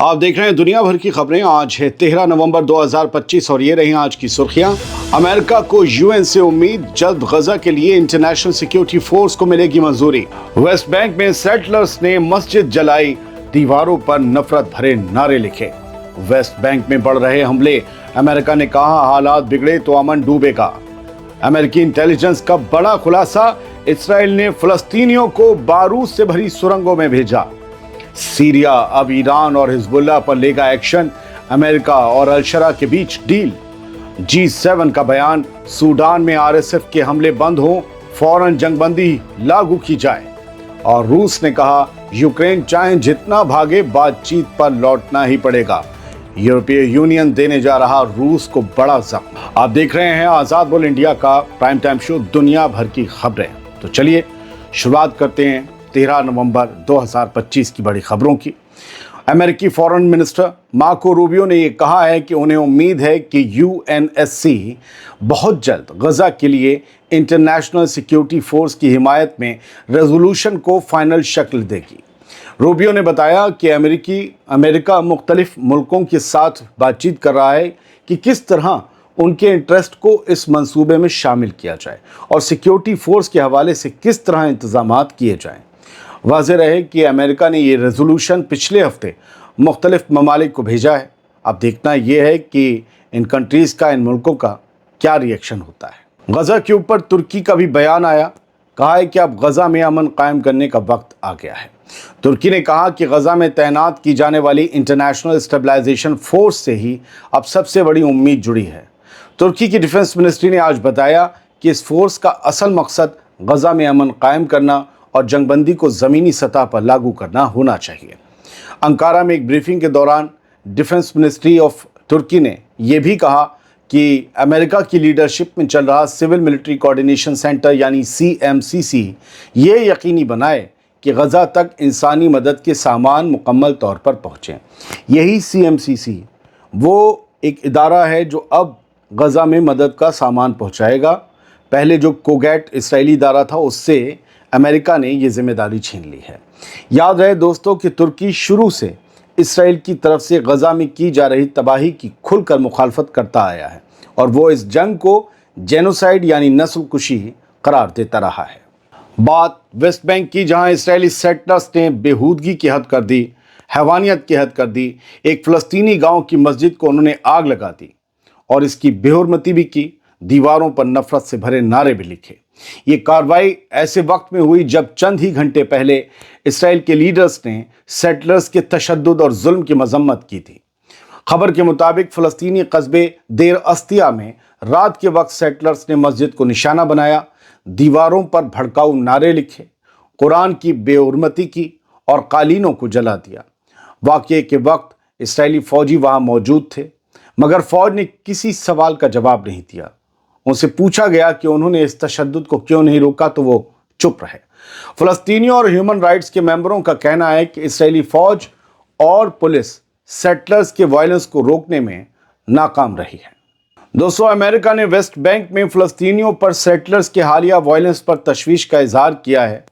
आप देख रहे हैं दुनिया भर की खबरें। आज है 13 नवंबर 2025 और ये रही आज की सुर्खियां। अमेरिका को यूएन से उम्मीद, जल्द गजा के लिए इंटरनेशनल सिक्योरिटी फोर्स को मिलेगी मंजूरी। वेस्ट बैंक में सेटलर्स ने मस्जिद जलाई, दीवारों पर नफरत भरे नारे लिखे। वेस्ट बैंक में बढ़ रहे हमले, अमेरिका ने कहा हालात बिगड़े तो अमन डूबेगा। अमेरिकी इंटेलिजेंस का बड़ा खुलासा, इसराइल ने फलस्तीनियों को बारूद से भरी सुरंगों में भेजा। सीरिया अब ईरान और हिजबुल्लाह पर लेगा एक्शन, अमेरिका और अलशरा के बीच डील। G7 का बयान, सूडान में आरएसएफ के हमले बंद हों, फौरन जंगबंदी लागू की जाए। और रूस ने कहा यूक्रेन चाहे जितना भागे, बातचीत पर लौटना ही पड़ेगा। यूरोपीय यूनियन देने जा रहा रूस को बड़ा जख्म। आप देख रहे हैं आजाद बोल इंडिया का प्राइम टाइम शो, दुनिया भर की खबरें। तो चलिए शुरुआत करते हैं 13 नवंबर 2025 की बड़ी खबरों की। अमेरिकी फॉरेन मिनिस्टर मार्को रूबियो ने यह कहा है कि उन्हें उम्मीद है कि यूएनएससी बहुत जल्द गजा के लिए इंटरनेशनल सिक्योरिटी फोर्स की हिमायत में रेजोल्यूशन को फाइनल शक्ल देगी। रूबियो ने बताया कि अमेरिका मुख्तलिफ मुल्कों के साथ बातचीत कर रहा है कि किस तरह उनके इंटरेस्ट को इस मंसूबे में शामिल किया जाए और सिक्योरिटी फोर्स के हवाले से किस तरह इंतजामात किए जाएं। वाज़ेह रहे कि अमेरिका ने ये रेजोल्यूशन पिछले हफ्ते मुख्तलिफ ममालिक को भेजा है। अब देखना यह है कि इन कंट्रीज़ का, इन मुल्कों का क्या रिएक्शन होता है। गजा के ऊपर तुर्की का भी बयान आया, कहा है कि अब गजा में अमन कायम करने का वक्त आ गया है। तुर्की ने कहा कि गजा में तैनात की जाने वाली इंटरनेशनल स्टेबलाइजेशन फोर्स से ही अब सबसे बड़ी उम्मीद जुड़ी है। तुर्की की डिफेंस मिनिस्ट्री ने आज बताया कि इस फोर्स का असल मकसद गजा में अमन कायम करना और जंगबंदी को ज़मीनी सतह पर लागू करना होना चाहिए। अंकारा में एक ब्रीफिंग के दौरान डिफेंस मिनिस्ट्री ऑफ तुर्की ने यह भी कहा कि अमेरिका की लीडरशिप में चल रहा सिविल मिलिट्री कोऑर्डिनेशन सेंटर यानी CMCC ये यकीनी बनाए कि गजा तक इंसानी मदद के सामान मुकम्मल तौर पर पहुँचें। यही CMCC वो एक इदारा है जो अब गजा में मदद का सामान पहुँचाएगा। पहले जो कोगैट इसराइली इदारा था, उससे अमेरिका ने ये जिम्मेदारी छीन ली है। याद रहे दोस्तों कि तुर्की शुरू से इसराइल की तरफ से गजा में की जा रही तबाही की खुलकर मुखालफत करता आया है और वो इस जंग को जेनोसाइड यानी नस्लकुशी करार देता रहा है। बात वेस्ट बैंक की, जहां इसराइली सेटलर्स ने बेहूदगी की हद कर दी, हैवानियत की हद कर दी। एक फ़लस्तीनी गांव की मस्जिद को उन्होंने आग लगा दी और इसकी बेहुरमती भी की, दीवारों पर नफरत से भरे नारे भी लिखे। ये कार्रवाई ऐसे वक्त में हुई जब चंद ही घंटे पहले इसराइल के लीडर्स ने सेटलर्स के तशद्दुद और जुल्म की मजम्मत की थी। खबर के मुताबिक फ़लस्तीनी कस्बे देर अस्तिया में रात के वक्त सेटलर्स ने मस्जिद को निशाना बनाया, दीवारों पर भड़काऊ नारे लिखे, कुरान की बेहुरमती की और कालीनों को जला दिया। वाक़ये के वक्त इसराइली फ़ौजी वहाँ मौजूद थे, मगर फ़ौज ने किसी सवाल का जवाब नहीं दिया। उनसे पूछा गया कि उन्होंने इस तशद्दुद को क्यों नहीं रोका तो वो चुप रहे। फ़लस्तीनियों और ह्यूमन राइट्स के मेंबरों का कहना है कि इसराइली फ़ौज और पुलिस सेटलर्स के वायलेंस को रोकने में नाकाम रही है। दोस्तों, अमेरिका ने वेस्ट बैंक में फ़लस्तीनियों पर सेटलर्स के हालिया वायलेंस पर तशवीश का इजहार किया है।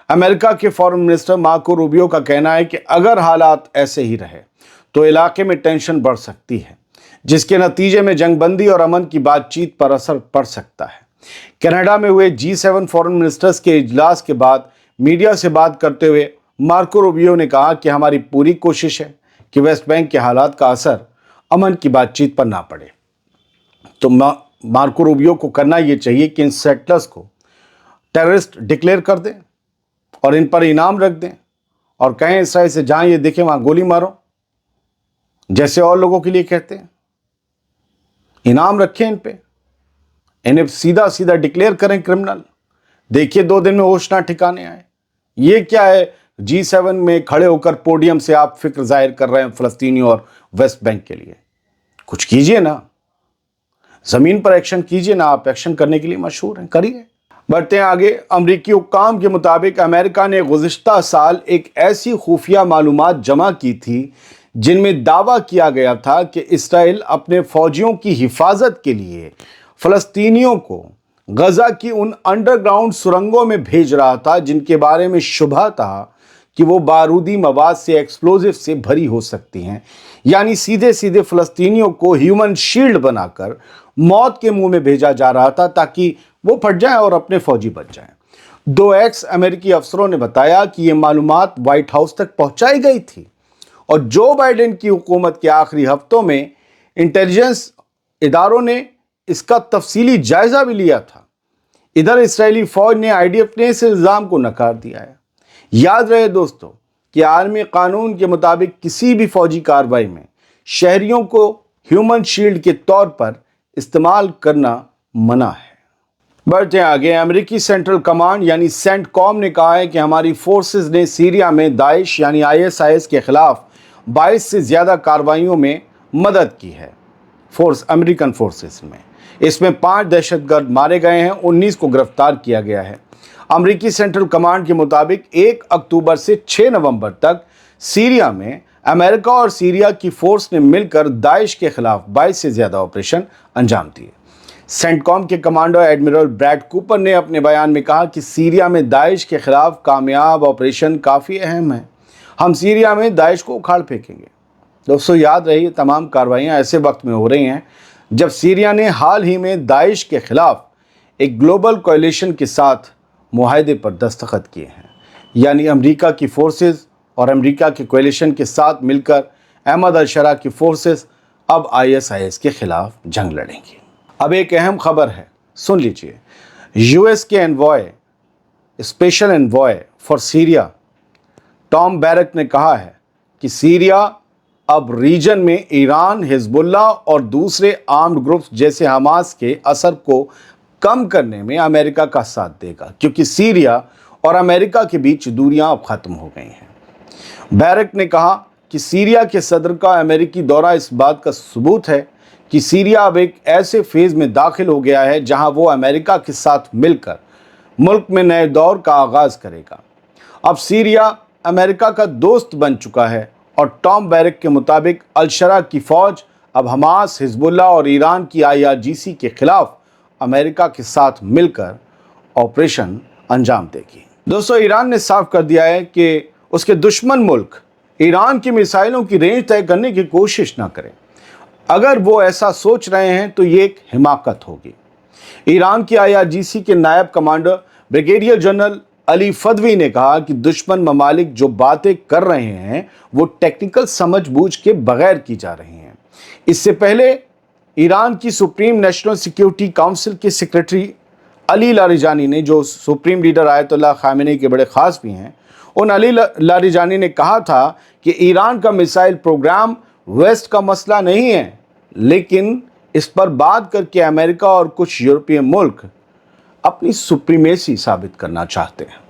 अमेरिका के फॉरेन मिनिस्टर मार्को रूबियो का कहना है कि अगर हालात ऐसे ही रहे तो इलाके में टेंशन बढ़ सकती है, जिसके नतीजे में जंगबंदी और अमन की बातचीत पर असर पड़ सकता है। कनाडा में हुए G7 फॉरेन मिनिस्टर्स के इजलास के बाद मीडिया से बात करते हुए मार्को रूबियो ने कहा कि हमारी पूरी कोशिश है कि वेस्ट बैंक के हालात का असर अमन की बातचीत पर ना पड़े। तो मार्को रूबियो को करना ये चाहिए कि इन सेटलर्स को टेररिस्ट डिक्लेयर कर दें और इन पर इनाम रख दें और कहें इसराइल से जहाँ ये दिखे वहाँ गोली मारो, जैसे और लोगों के लिए कहते हैं। इनाम रखें इन पे, इन्हें सीधा सीधा डिक्लेयर करें क्रिमिनल। देखिए 2 दिन में होश ना ठिकाने आए। ये क्या है, G7 में खड़े होकर पोडियम से आप फिक्र जाहिर कर रहे हैं फ़लस्तीनी और वेस्ट बैंक के लिए। कुछ कीजिए ना, ज़मीन पर एक्शन कीजिए ना। आप एक्शन करने के लिए मशहूर हैं, करिए। बढ़ते हैं आगे। अमरीकी हुक्काम के मुताबिक अमेरिका ने गुज़िश्ता साल एक ऐसी खुफिया मालूमात जमा की थी जिनमें दावा किया गया था कि इसराइल अपने फ़ौजियों की हिफाजत के लिए फ़लस्तीनियों को गजा की उन अंडरग्राउंड सुरंगों में भेज रहा था जिनके बारे में शुबह था کہ وہ بارودی مواد سے ایکسپلوزیو سے بھری ہو سکتی ہیں، یعنی سیدھے سیدھے فلسطینیوں کو ہیومن شیلڈ بنا کر موت کے منہ میں بھیجا جا رہا تھا تاکہ وہ پھٹ جائیں اور اپنے فوجی بچ جائیں۔ 2 ایکس امریکی افسروں نے بتایا کہ یہ معلومات وائٹ ہاؤس تک پہنچائی گئی تھی اور جو بائیڈن کی حکومت کے آخری ہفتوں میں انٹیلیجنس اداروں نے اس کا تفصیلی جائزہ بھی لیا تھا۔ ادھر اسرائیلی فوج نے IDF نے اس الزام کو نکار دیا ہے۔ یاد رہے دوستو کہ عالمی قانون کے مطابق کسی بھی فوجی کارروائی میں شہریوں کو ہیومن شیلڈ کے طور پر استعمال کرنا منع ہے۔ بڑھتے ہیں آگے۔ امریکی سینٹرل کمانڈ یعنی سینٹ کام نے کہا ہے کہ ہماری فورسز نے سیریا میں داعش یعنی ISIS کے خلاف 22 سے زیادہ کارروائیوں میں مدد کی ہے۔ امریکن فورسز میں اس میں 5 دہشت گرد مارے گئے ہیں، 19 کو گرفتار کیا گیا ہے۔ امریکی سینٹرل کمانڈ کے مطابق 1 اکتوبر سے 6 نومبر تک سیریا میں امریکہ اور سیریا کی فورس نے مل کر داعش کے خلاف 22 سے زیادہ آپریشن انجام دیے۔ سینٹ کام کے کمانڈر ایڈمرل بریڈ کوپر نے اپنے بیان میں کہا کہ سیریا میں داعش کے خلاف کامیاب آپریشن کافی اہم ہے۔ ہم سیریا میں داعش کو اکھاڑ پھینکیں گے۔ دوستو یاد رہے یہ تمام کارروائیاں ایسے وقت میں ہو رہی ہیں جب سیریا نے حال ہی میں داعش کے خلاف ایک گلوبل کولیشن کے ساتھ معاہدے پر دستخط کیے ہیں، یعنی امریکہ کی فورسز اور امریکہ کے کولیشن کے ساتھ مل کر احمد الشرع کی فورسز اب ISIS کے خلاف جنگ لڑیں گی۔ اب ایک اہم خبر ہے، سن لیجئے۔ US کے special envoy for Syria Tom Barrack نے کہا ہے کہ سیریا اب ریجن میں ایران، حزب اللہ اور دوسرے آرمڈ گروپس جیسے حماس کے اثر کو کم کرنے میں امریکہ کا ساتھ دے گا، کیونکہ سیریا اور امریکہ کے بیچ دوریاں اب ختم ہو گئی ہیں۔ بیرک نے کہا کہ سیریا کے صدر کا امریکی دورہ اس بات کا ثبوت ہے کہ سیریا اب ایک ایسے فیز میں داخل ہو گیا ہے جہاں وہ امریکہ کے ساتھ مل کر ملک میں نئے دور کا آغاز کرے گا۔ اب سیریا امریکہ کا دوست بن چکا ہے اور ٹام بیرک کے مطابق الشرع کی فوج اب حماس، حزب اللہ اور ایران کی IRGC کے خلاف امریکہ کے ساتھ مل کر آپریشن انجام دے گی۔ دوستو ایران نے صاف کر دیا ہے کہ اس کے دشمن ملک ایران کی میزائلوں کی رینج طے کرنے کی کوشش نہ کریں۔ اگر وہ ایسا سوچ رہے ہیں تو یہ ایک حماقت ہوگی۔ ایران کی IRGC کے نائب کمانڈر بریگیڈیئر جنرل علی فدوی نے کہا کہ دشمن ممالک جو باتیں کر رہے ہیں وہ ٹیکنیکل سمجھ بوجھ کے بغیر کی جا رہی ہیں۔ اس سے پہلے ایران کی سپریم نیشنل سیکیورٹی کونسل کے سیکریٹری علی لاریجانی نے، جو سپریم لیڈر آیت اللہ خامنئی کے بڑے خاص بھی ہیں، ان علی لاریجانی نے کہا تھا کہ ایران کا میزائل پروگرام ویسٹ کا مسئلہ نہیں ہے، لیکن اس پر بات کر کے امریکہ اور کچھ یورپی ملک اپنی سپریمیسی ثابت کرنا چاہتے ہیں۔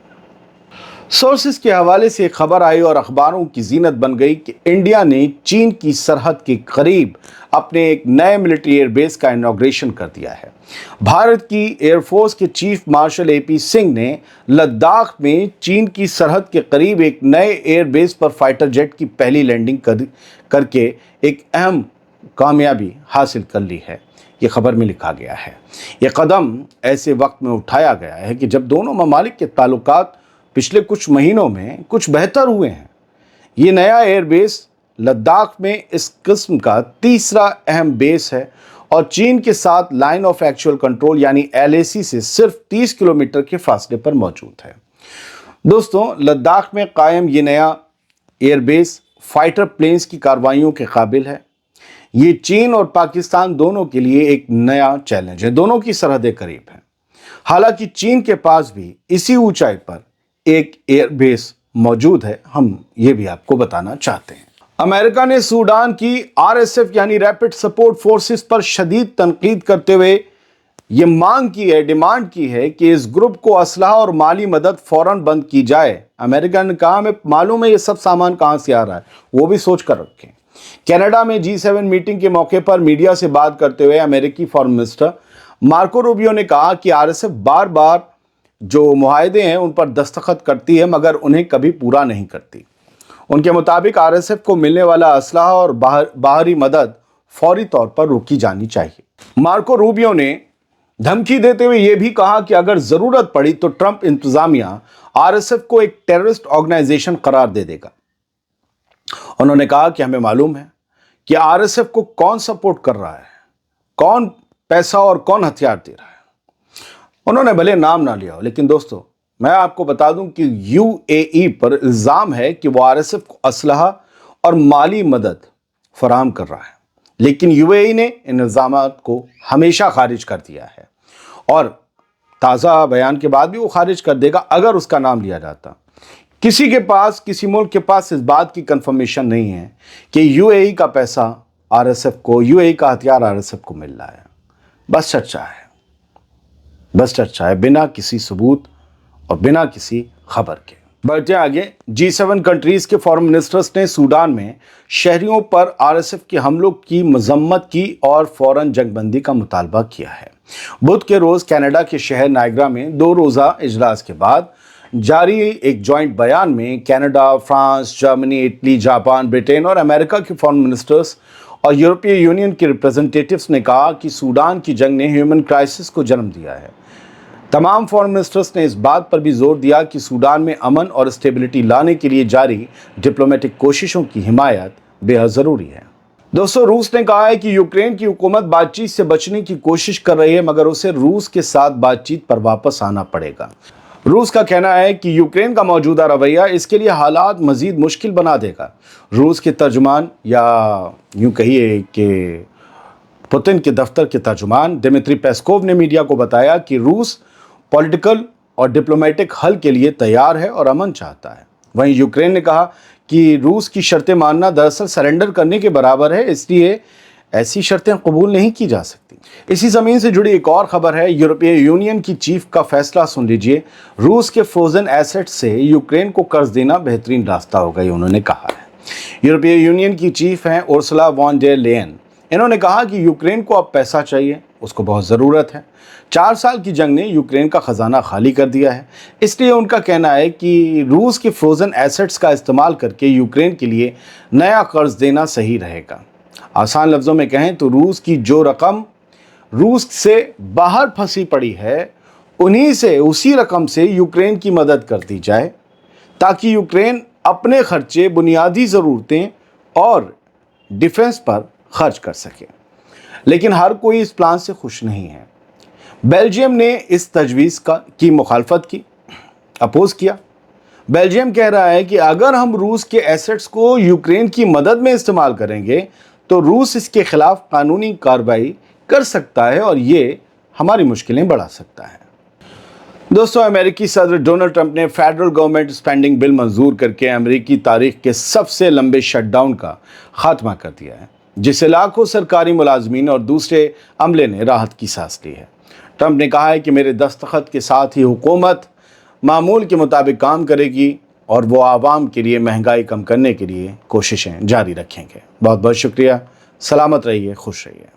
سورسز کے حوالے سے ایک خبر آئی اور اخباروں کی زینت بن گئی کہ انڈیا نے چین کی سرحد کے قریب اپنے ایک نئے ملٹری ایئر بیس کا انوگریشن کر دیا ہے۔ بھارت کی ایئر فورس کے چیف مارشل AP سنگھ نے لداخ میں چین کی سرحد کے قریب ایک نئے ایئر بیس پر فائٹر جیٹ کی پہلی لینڈنگ کر کے ایک اہم کامیابی حاصل کر لی ہے، یہ خبر میں لکھا گیا ہے۔ یہ قدم ایسے وقت میں اٹھایا گیا ہے کہ جب دونوں ممالک کے تعلقات پچھلے کچھ مہینوں میں کچھ بہتر ہوئے ہیں۔ یہ نیا ایئر بیس لداخ میں اس قسم کا تیسرا اہم بیس ہے اور چین کے ساتھ لائن آف ایکچوئل کنٹرول یعنی LAC سے صرف 30 کلومیٹر کے فاصلے پر موجود ہے۔ دوستوں لداخ میں قائم یہ نیا ایئر بیس فائٹر پلینز کی کارروائیوں کے قابل ہے۔ یہ چین اور پاکستان دونوں کے لیے ایک نیا چیلنج ہے، دونوں کی سرحدیں قریب ہیں۔ حالانکہ چین کے پاس بھی اسی اونچائی پر ایک ایئر بیس موجود ہے، ہم یہ بھی آپ کو بتانا چاہتے ہیں۔ امریکہ نے سوڈان کی RSF یعنی ریپڈ سپورٹ فورسز پر شدید تنقید کرتے ہوئے یہ ڈیمانڈ کی ہے کہ اس گروپ کو اسلحہ اور مالی مدد فوراً بند کی جائے۔ امریکہ نے کہا ہمیں معلوم ہے یہ سب سامان کہاں سے آ رہا ہے، وہ بھی سوچ کر رکھیں۔ کینیڈا میں G7 میٹنگ کے موقع پر میڈیا سے بات کرتے ہوئے امریکی فارن منسٹر مارکو روبیو نے کہا کہ RSF بار بار جو معاہدے ہیں ان پر دستخط کرتی ہے مگر انہیں کبھی پورا نہیں کرتی۔ ان کے مطابق RSF کو ملنے والا اسلحہ اور باہری مدد فوری طور پر روکی جانی چاہیے۔ مارکو روبیو نے धमकी देते हुए यह भी कहा कि अगर जरूरत पड़ी तो ट्रंप इंतजामिया आरएसएफ को एक टेररिस्ट ऑर्गेनाइजेशन करार दे देगा। उन्होंने कहा कि हमें मालूम है कि आरएसएफ को कौन सपोर्ट कर रहा है, कौन पैसा और कौन हथियार दे रहा है। उन्होंने भले नाम ना लिया हो, लेकिन दोस्तों मैं आपको बता दूं कि यूएई पर इल्जाम है कि वो आरएसएफ को असलहा और माली मदद फराहम कर रहा है, लेकिन यूएई ने इन इल्जामात को हमेशा खारिज कर दिया है और ताज़ा बयान के बाद भी वो खारिज कर देगा अगर उसका नाम लिया जाता। किसी मुल्क के पास इस बात की कंफर्मेशन नहीं है कि यूएई का पैसा आरएसएफ को, यूएई का हथियार आरएसएफ को मिल रहा है। बस चर्चा है बिना किसी सबूत और बिना किसी खबर के। बढ़ते आगे, G7 कंट्रीज के फॉरेन मिनिस्टर्स ने सूडान में शहरियों पर आरएसएफ के हमलों की मजम्मत की और फौरन जंगबंदी का मुतालबा किया है। बुध के रोज कनाडा के शहर नायग्रा में 2 रोज़ा इजलास के बाद जारी एक जॉइंट बयान में Canada, France, Germany, Italy, Japan, Britain और अमेरिका के फॉरेन मिनिस्टर्स और यूरोपीय यूनियन के रिप्रेजेंटेटिव्स ने कहा कि सूडान की जंग ने ह्यूमन क्राइसिस को जन्म दिया है। तमाम फॉरेन मिनिस्टर्स ने इस बात पर भी जोर दिया कि सूडान में अमन और स्टेबिलिटी लाने के लिए जारी डिप्लोमेटिक कोशिशों की हिमायत बेहद ज़रूरी है। दोस्तों, रूस ने कहा है कि यूक्रेन की हुकूमत बातचीत से बचने की कोशिश कर रही है, मगर उसे रूस के साथ बातचीत पर वापस आना पड़ेगा। रूस का कहना है कि यूक्रेन का मौजूदा रवैया इसके लिए हालात मजीद मुश्किल बना देगा। रूस के तर्जुमान, या यूं कहिए कि पुतिन के दफ्तर के तर्जुमान दिमित्री पेस्कोव ने मीडिया को बताया कि रूस पॉलिटिकल और डिप्लोमेटिक हल के लिए तैयार है और अमन चाहता है। वहीं यूक्रेन ने कहा कि रूस की शर्तें मानना दरअसल सरेंडर करने के बराबर है, इसलिए ऐसी शर्तें कबूल नहीं की जा सकती। इसी ज़मीन से जुड़ी एक और खबर है। यूरोपीय यूनियन की चीफ का फैसला सुन लीजिए। रूस के फ्रोजन एसेट्स से यूक्रेन को कर्ज देना बेहतरीन रास्ता होगा, ये उन्होंने कहा है। यूरोपीय यूनियन की चीफ हैं उर्सुला वॉन डेर लेयन। इन्होंने कहा कि यूक्रेन को अब पैसा चाहिए, उसको बहुत ज़रूरत है। 4 साल की जंग ने यूक्रेन का ख़जाना खाली कर दिया है, इसलिए उनका कहना है कि रूस के फ्रोज़न एसेट्स का इस्तेमाल करके यूक्रेन के लिए नया कर्ज देना सही रहेगा। आसान लफ्ज़ों में कहें तो रूस की जो रकम रूस से बाहर फंसी पड़ी है, उसी रकम से यूक्रेन की मदद कर दी जाए, ताकि यूक्रेन अपने खर्चे, बुनियादी ज़रूरतें और डिफेंस पर खर्च कर सके। लेकिन हर कोई इस प्लान से खुश नहीं है। बेल्जियम ने इस तजवीज़ की मुखालफत की, अपोज किया। बेल्जियम कह रहा है कि अगर हम रूस के एसेट्स को यूक्रेन की मदद में इस्तेमाल करेंगे तो रूस इसके खिलाफ कानूनी कार्रवाई कर सकता है और ये हमारी मुश्किलें बढ़ा सकता है। दोस्तों, अमेरिकी सदर डोनाल्ड ट्रंप ने फेडरल गवर्नमेंट स्पेंडिंग बिल मंजूर करके अमेरिकी तारीख के सबसे लंबे शटडाउन का खात्मा कर दिया है, जिससे लाखों सरकारी मुलाजमीन और दूसरे अमले ने राहत की सांस ली है। ट्रंप ने कहा है कि मेरे दस्तखत के साथ ही हुकूमत मामूल के मुताबिक काम करेगी और वो आवाम के लिए महंगाई कम करने के लिए कोशिशें जारी रखेंगे। बहुत बहुत शुक्रिया। सलामत रहिए, खुश रहिए।